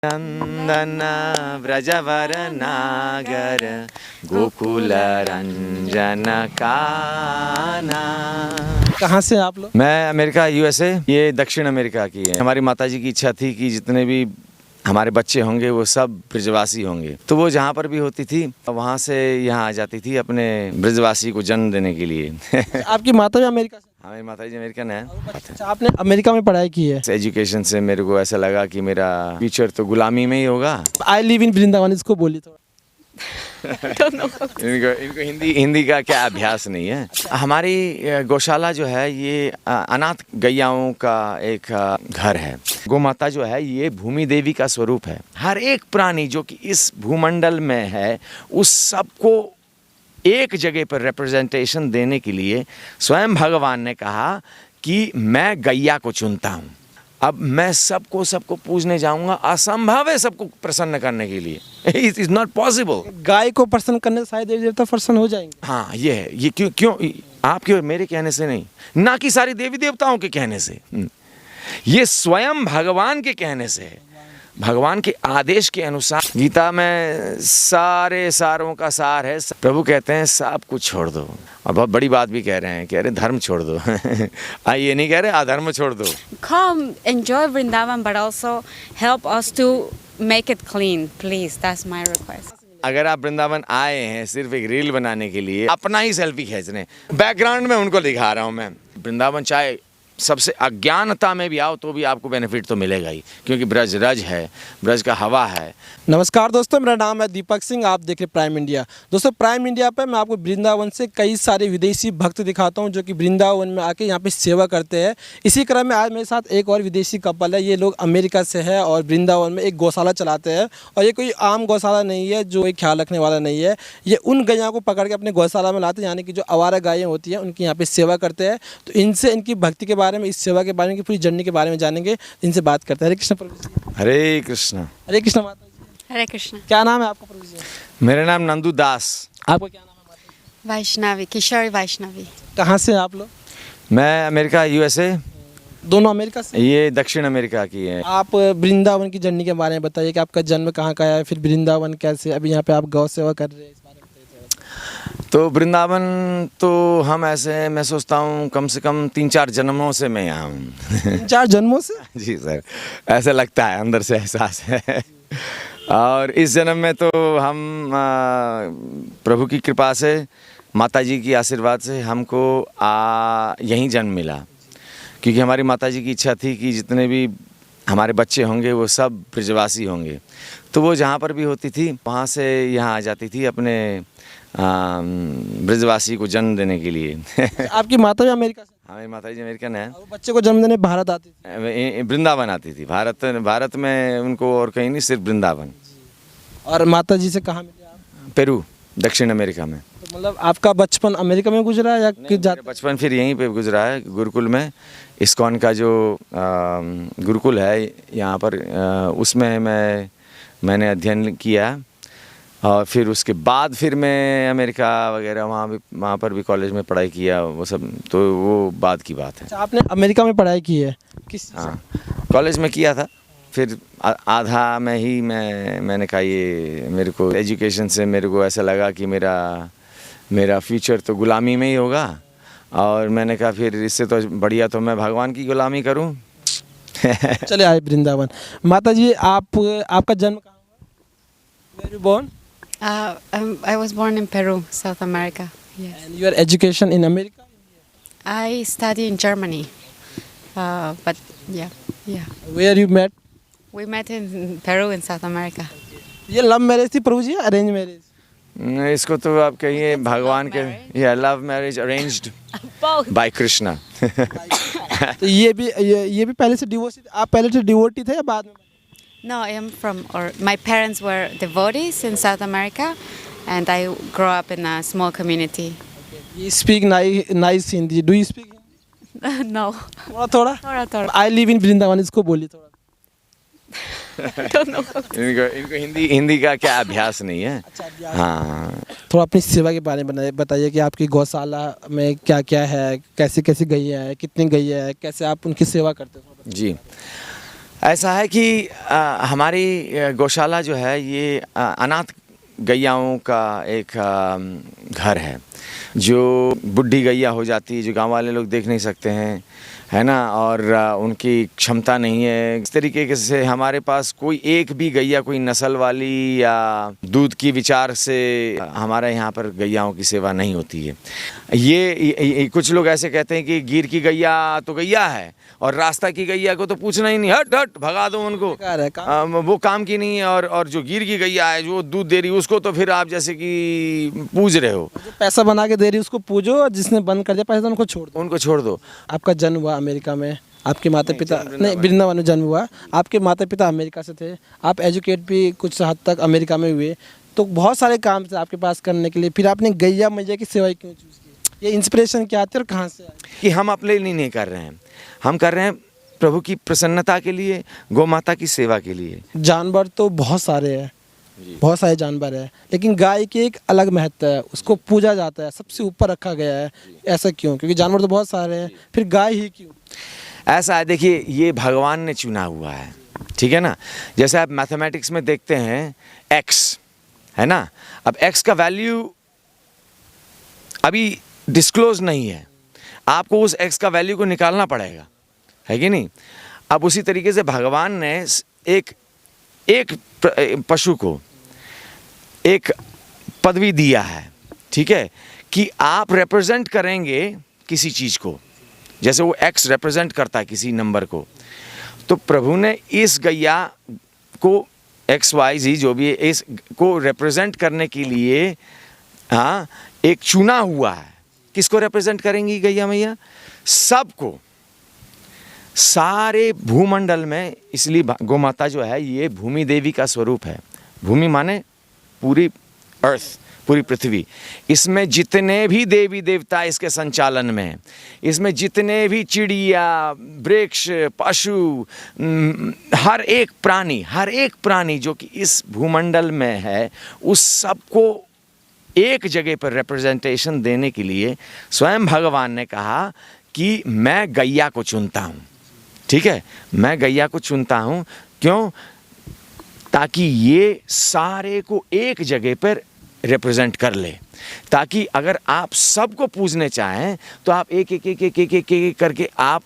नंदन व्रजवर नागर गोकुल रंजन काना। कहाँ से आप लोग? मैं अमेरिका यूएसए, ये दक्षिण अमेरिका की है। हमारी माताजी की इच्छा थी कि जितने भी हमारे बच्चे होंगे वो सब ब्रजवासी होंगे, तो वो जहाँ पर भी होती थी वहाँ से यहाँ आ जाती थी अपने ब्रजवासी को जन्म देने के लिए। आपकी माता भी अमेरिका से? हमारी माताजी अमेरिकन है। अच्छा, आपने अमेरिका में पढ़ाई की है? एजुकेशन से मेरे को ऐसा लगा कि मेरा फ्यूचर तो गुलामी में ही होगा। आई लिव इन वृंदावन, इसको बोली थोड़ा। इनको हिंदी का क्या अभ्यास नहीं है। हमारी गौशाला जो है ये अनाथ गैयाओं का एक घर है। गौ माता जो है ये भूमि देवी का स्वरूप है। हर एक प्राणी जो कि इस भूमंडल में है उस सबको एक जगह पर रिप्रेजेंटेशन देने के लिए स्वयं भगवान ने कहा कि मैं गैया को चुनता हूँ। अब मैं सबको पूजने जाऊंगा, असंभव है सबको प्रसन्न करने के लिए। It is not possible. गाय को प्रसन्न करने से सारे देवी देवता प्रसन्न हो जाएंगे। हाँ, ये है। ये क्यों आपके और मेरे कहने से नहीं, ना कि सारी देवी देवताओं के कहने से, ये स्वयं भगवान के कहने से है। भगवान के आदेश के अनुसार गीता में सारे सारों का सार है। प्रभु कहते हैं सब कुछ छोड़ दो, और बहुत बड़ी बात भी कह रहे हैं, कह रहे धर्म छोड़ दो। ये नहीं कह रहे अधर्म छोड़ दो। Come enjoy Vrindavan, but also help us to make it clean, please. That's my request. अगर आप वृंदावन आए हैं सिर्फ एक रील बनाने के लिए, अपना ही सेल्फी खींचने, बैकग्राउंड में उनको दिखा रहा हूँ मैं। वृंदावन चाहे सबसे अज्ञानता में भी आओ तो भी आपको बेनिफिट तो मिलेगा ही, क्योंकि ब्रज रज है, ब्रज का हवा है। नमस्कार दोस्तों, मेरा नाम है दीपक सिंह, आप देख रहे प्राइम इंडिया। दोस्तों, प्राइम इंडिया पर मैं आपको वृंदावन से कई सारे विदेशी भक्त दिखाता हूं जो कि वृंदावन में आके यहां पे सेवा करते हैं। इसी क्रम में आज मेरे साथ एक और विदेशी कपल है। ये लोग अमेरिका से है और वृंदावन में एक गौशाला चलाते हैं। और ये कोई आम गौशाला नहीं है जो एक ख्याल रखने वाला नहीं है। ये उन गैया को पकड़ के अपने गौशाला में लाते हैं, यानी कि जो आवारा गायें होती हैं उनकी यहाँ पे सेवा करते हैं। तो इनसे इनकी भक्ति के बारे में, इस सेवा के बारे में, पूरी जर्नी के बारे में जानेंगे। इनसे बात करते हैं। हरे कृष्ण प्रभु जी। हरे कृष्ण। हरे कृष्ण माता जी। Hare Krishna. क्या नाम है आपका प्रभु जी? मेरा नाम नंदू दास। आपका क्या नाम है माता जी? Vaishnavi, Kishori Vaishnavi. कहाँ से हैं आप लोग? मैं अमेरिका यूएसए, दोनों अमेरिका से? ये दक्षिण अमेरिका की है। आप वृंदावन की जर्नी के बारे में बताइए कि आपका जन्म कहाँ का है, फिर वृंदावन कैसे, अभी यहाँ पे आप गौ सेवा कर रहे हैं, इस बारे में बताइए थोड़ा। तो वृंदावन तो हम ऐसे, मैं सोचता हूँ कम से कम 3-4 जन्मों से मैं यहाँ हूँ। 4 जन्मों से? जी सर, ऐसा लगता है, अंदर से एहसास है। और इस जन्म में तो हम प्रभु की कृपा से, माता जी की आशीर्वाद से हमको यहीं जन्म मिला, क्योंकि हमारी माता जी की इच्छा थी कि जितने भी हमारे बच्चे होंगे वो सब ब्रजवासी होंगे, तो वो जहाँ पर भी होती थी वहाँ से यहाँ आ जाती थी अपने ब्रजवासी को जन्म देने के लिए। आपकी माता भी अमेरिका से? हमारी माता जी अमेरिकन है। वो बच्चे को जन्म देने भारत आती थी? वृंदावन आती थी। भारत में उनको और कहीं नहीं, सिर्फ वृंदावन। और माता जी से कहाँ मिले आप? पेरू, दक्षिण अमेरिका में। तो मतलब आपका बचपन अमेरिका में गुजरा है या कि मेरा बचपन फिर यहीं पे गुजरा है, गुरुकुल में। इस्कॉन का जो गुरुकुल है यहाँ पर, उसमें मैंने अध्ययन किया, और फिर उसके बाद फिर मैं अमेरिका वगैरह वहाँ पर भी कॉलेज में पढ़ाई किया, वो सब तो वो बाद की बात है। अच्छा, आपने अमेरिका में पढ़ाई की है? किस? हाँ, कॉलेज में किया था, फिर आधा में ही मैंने कहा ये मेरे को एजुकेशन से मेरे को ऐसा लगा कि मेरा फ्यूचर तो गुलामी में ही होगा, और मैंने कहा फिर इससे तो बढ़िया तो मैं भगवान की गुलामी करूं। चले आए वृंदावन। माता जी, आपका जन्म कहाँ हुआ? Where you born? I was born in Peru, South America. Yes. And your education in America? I study in Germany. But yeah. Where you met? We met in Peru in South America. ये love marriage थी प्रभु जी या arrange marriage? इसको तो आप कहिए भगवान के, ये love marriage arranged bye Krishna. तो ये भी पहले से डिवोर्स? आप पहले से डिवोटी थे या बाद में? No, I am my parents were devotees in South America, and I grew up in a small community. You speak nice Hindi. Do you speak Hindi? No. थोड़ा? I live in वृंदावन, इसको बोलिए थोड़ा। Don't know. इनको हिंदी का क्या अभ्यास नहीं है। अच्छा, हाँ, थोड़ा अपनी सेवा के बारे में बताइए कि आपकी गौशाला में क्या क्या है, कैसी कैसी गैया है, कितनी गैया है, कैसे आप उनकी सेवा करते हो? जी, ऐसा है कि हमारी गौशाला जो है ये अनाथ गैयाओं का एक घर है। जो बुढ़ी गैया हो जाती है, जो गांव वाले लोग देख नहीं सकते हैं, है ना, और उनकी क्षमता नहीं है, इस तरीके से हमारे पास कोई एक भी गैया कोई नस्ल वाली या दूध की विचार से हमारे यहाँ पर गैयाओं की सेवा नहीं होती है। ये कुछ लोग ऐसे कहते हैं कि गिर की गैया तो गैया है और रास्ता की गैया को तो पूछना ही नहीं, हट हट भगा दो उनको, वो काम की नहीं है। और जो गिर की गैया है जो दूध दे रही है उसको तो फिर आप जैसे कि पूज रहे हो। जो पैसा बना के दे रही है उसको पूजो, और जिसने बंद कर दिया पैसा उनको छोड़ दो। आपका जन्म हुआ अमेरिका में, आपके माता पिता नहीं वृंदावन में जन्म हुआ, आपके माता पिता अमेरिका से थे, आप एजुकेट भी कुछ हद तक अमेरिका में हुए, तो बहुत सारे काम थे आपके पास करने के लिए, फिर आपने गैया मैया की सेवा क्यों चूज़ की? ये इंस्पिरेशन क्या आती है और कहाँ से आई? कि हम अपने लिए नहीं कर रहे हैं, हम कर रहे हैं प्रभु की प्रसन्नता के लिए, गौ माता की सेवा के लिए। जानवर तो बहुत सारे हैं, बहुत सारे जानवर हैं, लेकिन गाय की एक अलग महत्व है, उसको पूजा जाता है, सबसे ऊपर रखा गया है। ऐसा क्यों? क्योंकि जानवर तो बहुत सारे हैं, फिर गाय ही क्यों? ऐसा है, देखिए ये भगवान ने चुना हुआ है, ठीक है ना। जैसे आप मैथमेटिक्स में देखते हैं x है ना, अब x का वैल्यू अभी डिस्क्लोज नहीं है, आपको उस x का वैल्यू को निकालना पड़ेगा, है कि नहीं। अब उसी तरीके से भगवान ने एक पशु को एक पदवी दिया है, ठीक है, कि आप रिप्रेजेंट करेंगे किसी चीज़ को, जैसे वो x रिप्रेजेंट करता है किसी नंबर को, तो प्रभु ने इस गैया को XYZ जो भी है इस को रिप्रेजेंट करने के लिए हाँ एक चुना हुआ है। किसको रिप्रेजेंट करेंगी गैया मैया? सबको, सारे भूमंडल में। इसलिए गौ माता जो है ये भूमि देवी का स्वरूप है। भूमि माने पूरी अर्थ, पूरी पृथ्वी। इसमें जितने भी देवी देवता इसके संचालन में, इसमें जितने भी चिड़िया, वृक्ष, पशु, हर एक प्राणी जो कि इस भूमंडल में है, उस सबको एक जगह पर रिप्रेजेंटेशन देने के लिए स्वयं भगवान ने कहा कि मैं गैया को चुनता हूँ, ठीक है, मैं गैया को चुनता हूँ। क्यों? ताकि ये सारे को एक जगह पर रिप्रेजेंट कर ले, ताकि अगर आप सबको पूजने चाहें तो आप एक करके आप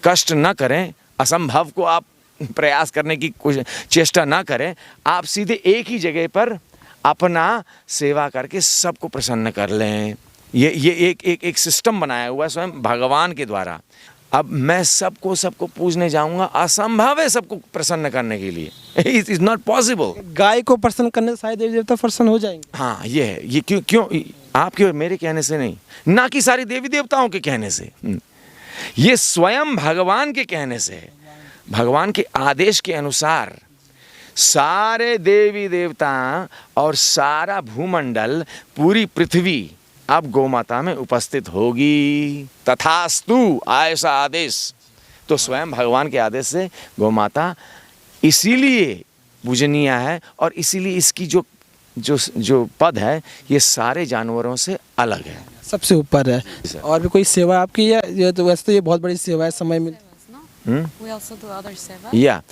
कष्ट ना करें, असंभव को आप प्रयास करने की चेष्टा ना करें, आप सीधे एक ही जगह पर अपना सेवा करके सबको प्रसन्न कर लें। ये एक सिस्टम बनाया हुआ है स्वयं भगवान के द्वारा। अब मैं सबको पूजने जाऊंगा, असंभव है सबको प्रसन्न करने के लिए, इट इज नॉट पॉसिबल। गाय को प्रसन्न करने से सारे देवी देवता प्रसन्न हो जाएंगे। हाँ, ये है, ये क्यों आपके और मेरे कहने से नहीं, ना कि सारे देवी देवताओं के कहने से, ये स्वयं भगवान के कहने से है। भगवान के आदेश के अनुसार सारे देवी देवता और सारा भूमंडल, पूरी पृथ्वी अब गौ माता में उपस्थित होगी। तथास्तु, ऐसा आदेश। तो स्वयं भगवान के आदेश से गौ माता इसीलिए पूजनीय है, और इसीलिए इसकी जो पद है ये सारे जानवरों से अलग है, सबसे ऊपर है। और भी कोई सेवा आपकी है? ये तो वैसे तो ये बहुत बड़ी सेवा है, समय में We also do other seva. या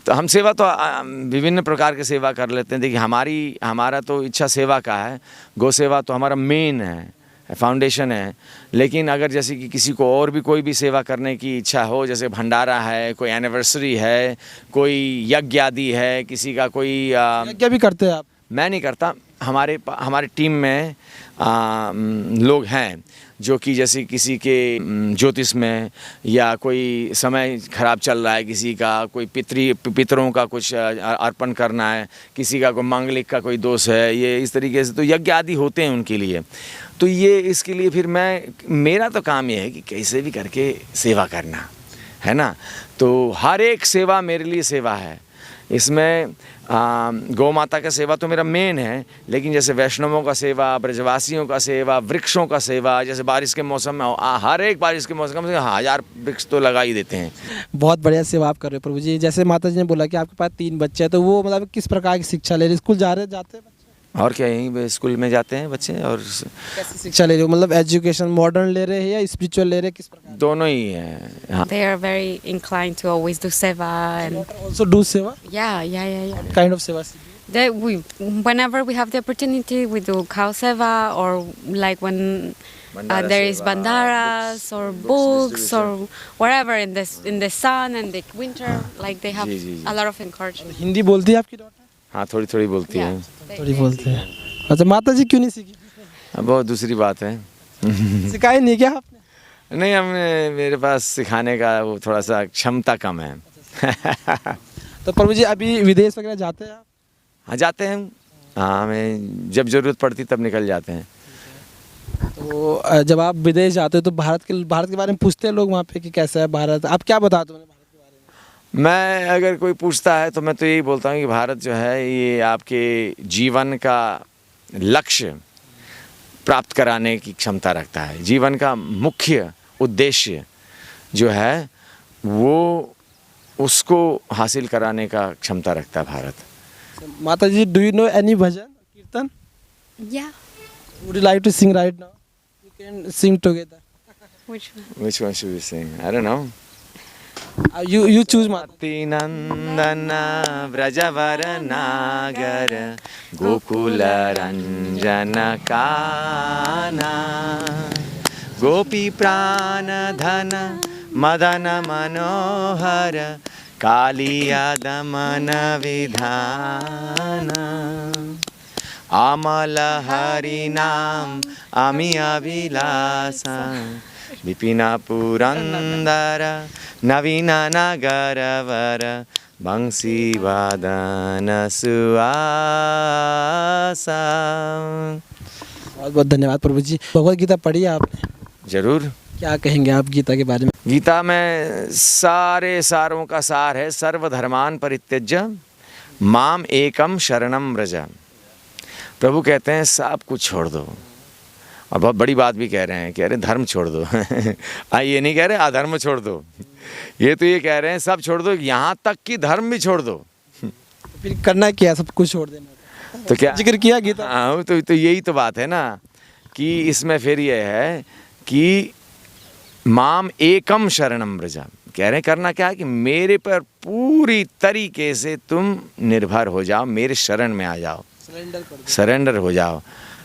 तो हम सेवा तो विभिन्न प्रकार की सेवा कर लेते हैं। देखिए हमारा तो इच्छा सेवा का है, गौ सेवा तो हमारा मेन है, फाउंडेशन है। लेकिन अगर जैसे कि किसी को और भी कोई भी सेवा करने की इच्छा हो, जैसे भंडारा है, कोई एनिवर्सरी है, कोई यज्ञ आदि है, किसी का कोई यज्ञ भी करते हैं आप? मैं नहीं करता, हमारे टीम में लोग हैं जो कि जैसे किसी के ज्योतिष में या कोई समय खराब चल रहा है, किसी का कोई पितरों का कुछ अर्पण करना है, किसी का कोई मांगलिक का कोई दोष है, ये इस तरीके से तो यज्ञ आदि होते हैं उनके लिए। तो ये इसके लिए फिर मेरा तो काम ये है कि कैसे भी करके सेवा करना है ना। तो हर एक सेवा मेरे लिए सेवा है। इसमें गौ माता का सेवा तो मेरा मेन है, लेकिन जैसे वैष्णवों का सेवा, ब्रजवासियों का सेवा, वृक्षों का सेवा, जैसे बारिश के मौसम में हर एक बारिश के मौसम में 1000 वृक्ष तो लगा ही देते हैं। बहुत बढ़िया सेवा आप कर रहे हो प्रभु जी। जैसे माता जी ने बोला कि आपके पास 3 बच्चे हैं, तो वो मतलब किस प्रकार की शिक्षा ले रहे, स्कूल जाते हैं बच्चे? और क्या, यहीं पे स्कूल में जाते हैं बच्चे, और कैसी शिक्षा ले रहे हो, मतलब एजुकेशन मॉडर्न ले रहे हैं या स्पिरिचुअल ले रहे हैं, किस प्रकार? दोनों ही हैं। हाँ, They are very inclined to always do seva and also do सेवा, yeah. काइंड ऑफ सेवा? Whenever we have the opportunity, we do cow seva, or like when Bandara there is seva, bandaras or books or wherever in the sun and the winter, like they have जी. a lot of encouragement. Hindi बोलती है आपकी daughter? हाँ, थोड़ी थोड़ी बोलती Yeah, है। थोड़ी बोलते हैं। अच्छा, माता जी क्यों नहीं सीखी? अब बहुत दूसरी बात है। सिखाई नहीं क्या आपने? नहीं, हमने, मेरे पास सिखाने का वो थोड़ा सा क्षमता कम है। तो प्रभु जी अभी विदेश वगैरह जाते हैं आप? हाँ, जाते हैं। हाँ, हमें जब ज़रूरत पड़ती तब निकल जाते हैं। तो जब आप विदेश जाते हो तो भारत के बारे में पूछते हैं लोग वहाँ पे कि कैसा है भारत, आप क्या बताते हो उन्हें भारत के बारे में? मैं, अगर कोई पूछता है तो मैं तो यही बोलता हूँ कि भारत जो है ये आपके जीवन का लक्ष्य प्राप्त कराने की क्षमता रखता है। जीवन का मुख्य उद्देश्य जो है वो उसको हासिल कराने का क्षमता रखता है भारत। माता जी, do you know any bhajan kirtan? Yeah. Would you like to sing right now? We can sing together. Which one? Which one should we sing? I don't know. You choose माता। ती नंदन व्रजवर नागर गोकुल रंजन काना गोपी प्राण धन मदन मनोहर कालिया दमन विधान अमल हरि नाम अमी अभिलाषा विपिन पुरंदर नवीन नगरवर बंसी वादन सुआसा। बहुत बहुत धन्यवाद प्रभु जी। भगवत गीता पढ़ी है आपने? जरूर। क्या कहेंगे आप गीता के बारे में? गीता में सारे सारों का सार है। सर्वधर्मान परित्यज्य माम एकम शरणम व्रज। प्रभु कहते हैं सब कुछ छोड़ दो, और बहुत बड़ी बात भी कह रहे हैं, कह रहे हैं धर्म छोड़ दो। ये नहीं कह रहे अधर्म छोड़ दो, ये तो ये कह रहे हैं सब छोड़ दो, यहाँ तक कि धर्म भी छोड़ दो। फिर करना क्या है, सब कुछ छोड़ देना? तो क्या जिक्र किया गीता। हाँ, तो यही तो बात है ना कि इसमें फिर ये है कि माम एकम शरणम व्रजा। कह रहे हैं करना क्या है कि मेरे पर पूरी तरीके से तुम निर्भर हो जाओ, मेरे शरण में आ जाओ, सरेंडर हो जाओ।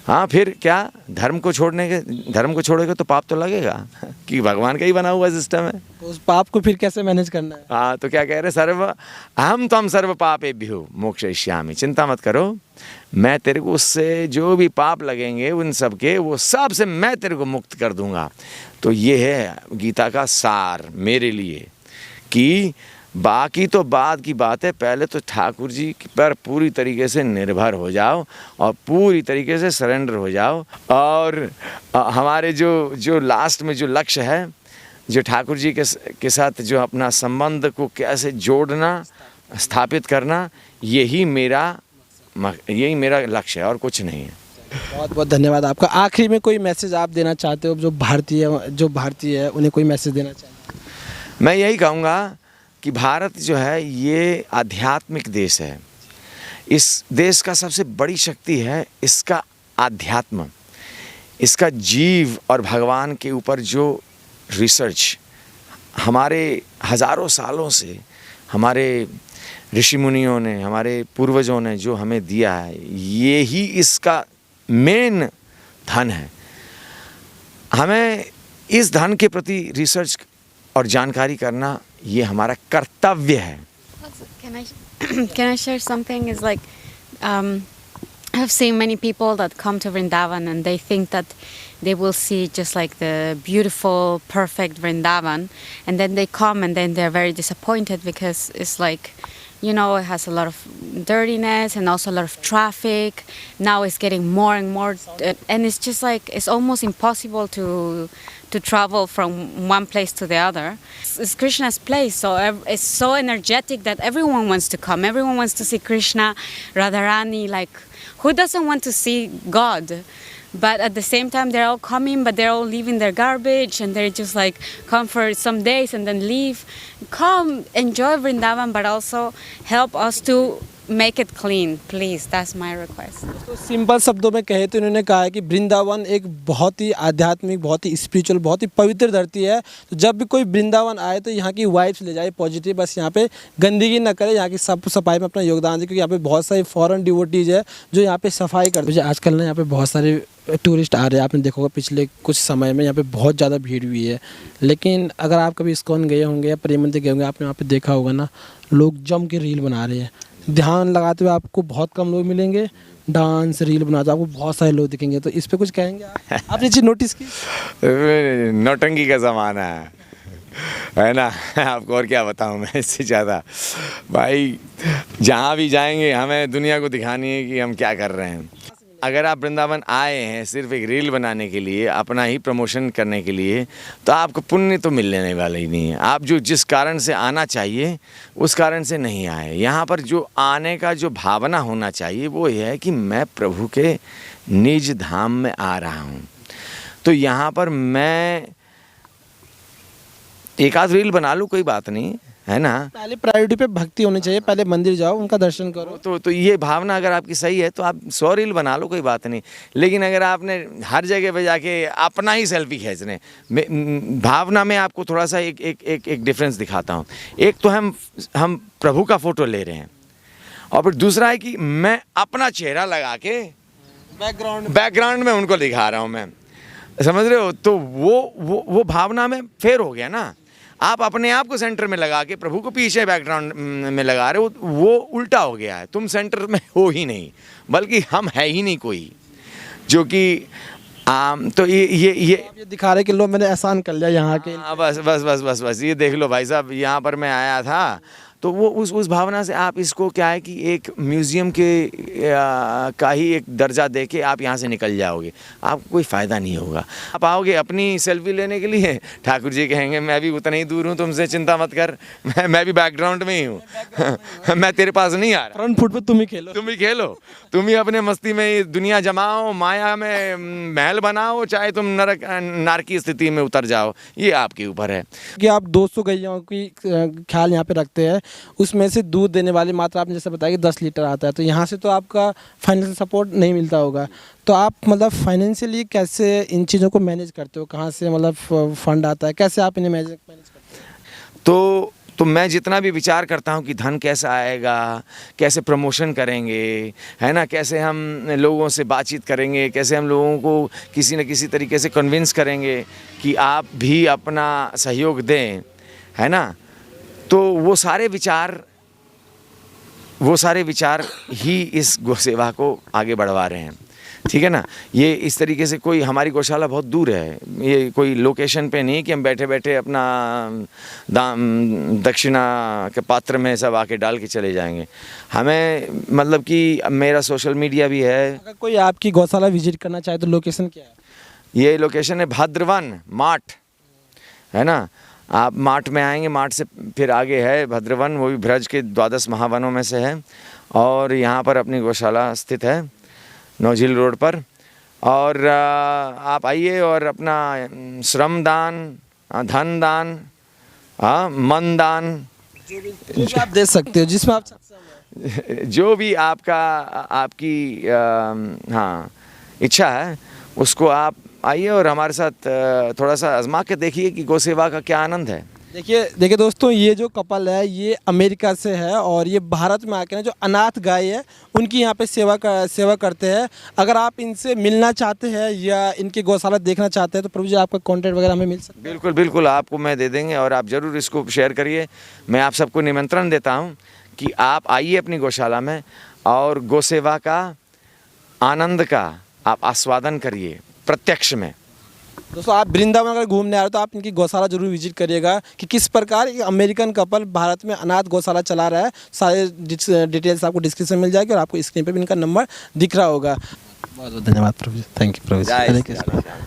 हाँ, फिर क्या, धर्म को छोड़ेगा तो पाप तो लगेगा कि भगवान का ही बना हुआ सिस्टम है। तो उस पाप को फिर कैसे मैनेज करना है? हाँ, तो क्या कह रहे, सर्व अहम तम सर्व पापेभ्यो मोक्षयिष्यामि। चिंता मत करो, मैं तेरे को उससे जो भी पाप लगेंगे उन सब के, वो सब से मैं तेरे को मुक्त कर दूंगा। तो ये है गीता का सार मेरे लिए, कि बाकी तो बाद की बात है, पहले तो ठाकुर जी पर पूरी तरीके से निर्भर हो जाओ और पूरी तरीके से सरेंडर हो जाओ। और हमारे जो लास्ट में जो लक्ष्य है, जो ठाकुर जी के साथ जो अपना संबंध को कैसे जोड़ना, स्थापित करना, यही मेरा लक्ष्य है और कुछ नहीं है। बहुत बहुत धन्यवाद आपका। आखिरी में कोई मैसेज आप देना चाहते हो जो भारतीय है उन्हें कोई मैसेज देना चाहते? मैं यही कहूँगा कि भारत जो है ये आध्यात्मिक देश है। इस देश का सबसे बड़ी शक्ति है इसका आध्यात्म, इसका जीव और भगवान के ऊपर जो रिसर्च हमारे हज़ारों सालों से हमारे ऋषि मुनियों ने, हमारे पूर्वजों ने जो हमें दिया है, ये ही इसका मेन धन है। हमें इस धन के प्रति रिसर्च और जानकारी करना ये हमारा कर्तव्य है। Can I share something? Is like I've seen many people that come to Vrindavan and they think that they will see just like the beautiful, perfect Vrindavan, and then they come and then they're very disappointed because it's like, you know, it has a lot of dirtiness and also a lot of traffic. Now it's getting more and more, and it's just like it's almost impossible to travel from one place to the other. It's Krishna's place, so it's so energetic that everyone wants to come. Everyone wants to see Krishna, Radharani. Like, who doesn't want to see God? But at the same time, they're all coming, but they're all leaving their garbage, and they're just like come for some days and then leave. Come, enjoy Vrindavan, but also help us to make it clean, please. That's my request. तो simple शब्दों में कहे तो इन्होंने कहा है कि वृंदावन एक बहुत ही आध्यात्मिक, बहुत ही स्पिरिचुअल, बहुत ही पवित्र धरती है। तो जब भी कोई वृंदावन आए तो यहाँ की वाइब्स ले जाए पॉजिटिव, बस यहाँ पे गंदगी ना करे, यहाँ की साफ सफाई में अपना योगदान दे, क्योंकि यहाँ पे बहुत सारे फॉरेन डिवोटीज है जो यहाँ पे सफाई करते हैं। आजकल ना यहाँ पे बहुत सारे टूरिस्ट आ रहे हैं, आपने देखा होगा पिछले कुछ समय में यहाँ पे बहुत ज़्यादा भीड़ हुई है। लेकिन अगर आप कभी इस्कॉन गए होंगे या प्रेम मंदिर गए होंगे, आपने वहाँ पे देखा होगा ना, लोग जम के रील बना रहे हैं। ध्यान लगाते हुए आपको बहुत कम लोग मिलेंगे, डांस रील बनाते आपको बहुत सारे लोग दिखेंगे। तो इस पे कुछ कहेंगे आप? आपने चीज़ नोटिस की? नौटंकी का ज़माना है ना। आपको और क्या बताऊं मैं इससे ज़्यादा। भाई जहाँ भी जाएंगे हमें दुनिया को दिखानी है कि हम क्या कर रहे हैं। अगर आप वृंदावन आए हैं सिर्फ एक रील बनाने के लिए, अपना ही प्रमोशन करने के लिए, तो आपको पुण्य तो मिलने वाला ही नहीं है। आप जो जिस कारण से आना चाहिए उस कारण से नहीं आए। यहाँ पर जो आने का जो भावना होना चाहिए वो ये है कि मैं प्रभु के निज धाम में आ रहा हूँ। तो यहाँ पर मैं एक आध रील बना लूँ, कोई बात नहीं है ना। पहले प्रायोरिटी पे भक्ति होनी चाहिए, पहले मंदिर जाओ, उनका दर्शन करो। तो ये भावना अगर आपकी सही है तो आप 100 रील बना लो, कोई बात नहीं। लेकिन अगर आपने हर जगह पे जाके अपना ही सेल्फी खींचने, भावना में आपको थोड़ा सा एक डिफरेंस दिखाता हूँ। एक तो हम प्रभु का फोटो ले रहे हैं, और फिर दूसरा है कि मैं अपना चेहरा लगा के बैकग्राउंड में उनको दिखा रहा हूँ मैं, समझ रहे हो। तो वो भावना में फेर हो गया ना। आप अपने आप को सेंटर में लगा के प्रभु को पीछे बैकग्राउंड में लगा रहे हो, वो उल्टा हो गया है। तुम सेंटर में हो ही नहीं, बल्कि हम है ही नहीं कोई, जो कि तो ये दिखा रहे कि लो मैंने एहसान कर लिया यहाँ के। बस ये देख लो भाई साहब, यहाँ पर मैं आया था। तो वो उस भावना से आप इसको क्या है कि एक म्यूज़ियम के का ही एक दर्जा देके आप यहाँ से निकल जाओगे, आपको कोई फ़ायदा नहीं होगा। आप आओगे अपनी सेल्फी लेने के लिए, ठाकुर जी कहेंगे मैं भी उतना ही दूर हूँ तुमसे, चिंता मत कर, मैं भी बैकग्राउंड में ही हूँ। मैं तेरे पास नहीं आ रहा। फ्रंट फुट पे तुम ही खेलो, तुम ही अपने मस्ती में दुनिया जमाओ, माया में महल बनाओ, चाहे तुम नार की स्थिति में उतर जाओ, ये आपके ऊपर है। कि आप 200 गैयाओं की ख्याल यहाँ पे रखते हैं, उसमें से दूध देने वाली मात्रा आपने जैसे बताया कि 10 लीटर आता है। तो यहाँ से तो आपका फाइनेंशियल सपोर्ट नहीं मिलता होगा, तो आप मतलब फाइनेंशियली कैसे इन चीज़ों को मैनेज करते हो? कहाँ से मतलब फंड आता है, कैसे आप इन्हें मैनेज करते हो? तो मैं जितना भी विचार करता हूँ कि धन कैसा आएगा, कैसे प्रमोशन करेंगे, है ना, कैसे हम लोगों से बातचीत करेंगे, कैसे हम लोगों को किसी न किसी तरीके से कन्विंस करेंगे कि आप भी अपना सहयोग दें, है ना। तो वो सारे विचार ही इस गौ सेवा को आगे बढ़वा रहे हैं, ठीक है ना। ये इस तरीके से कोई हमारी गौशाला बहुत दूर है, ये कोई लोकेशन पे नहीं कि हम बैठे बैठे अपना दक्षिणा के पात्र में सब आके डाल के चले जाएंगे। हमें मतलब कि मेरा सोशल मीडिया भी है। अगर कोई आपकी गौशाला विजिट करना चाहे तो लोकेशन क्या है? ये लोकेशन है भाद्रवन माठ, है ना। आप माठ में आएंगे, माठ से फिर आगे है भद्रवन, वो भी ब्रज के 12 महावनों में से है। और यहाँ पर अपनी गौशाला स्थित है नौझील रोड पर। और आप आइए और अपना श्रम दान, धन दान, मन दान, जो भी आप दे सकते हो, जिसमें आप सक्षम हैं। जो भी आपकी हाँ इच्छा है, उसको आप आइए और हमारे साथ थोड़ा सा आजमा के देखिए कि गौ सेवा का क्या आनंद है। देखिए दोस्तों, ये जो कपल है ये अमेरिका से है और ये भारत में आके ना जो अनाथ गाय है उनकी यहाँ पे सेवा करते हैं। अगर आप इनसे मिलना चाहते हैं या इनकी गौशाला देखना चाहते हैं तो प्रभु जी आपका कॉन्टैक्ट वगैरह हमें मिल सकता है? बिल्कुल आपको मैं दे देंगे, और आप ज़रूर इसको शेयर करिए। मैं आप सबको निमंत्रण देता हूँ कि आप आइए अपनी गौशाला में और गौ सेवा का आनंद का आप आस्वादन करिए प्रत्यक्ष में। दोस्तों, आप वृंदावन अगर घूमने आ रहे हो तो आप इनकी गौशाला जरूर विजिट करिएगा कि किस प्रकार एक अमेरिकन कपल भारत में अनाथ गौशाला चला रहा है। सारे डिटेल्स आपको डिस्क्रिप्शन में मिल जाएगी और आपको स्क्रीन पे भी इनका नंबर दिख रहा होगा। बहुत बहुत धन्यवाद प्रभु जी। Thank you Prabhu ji.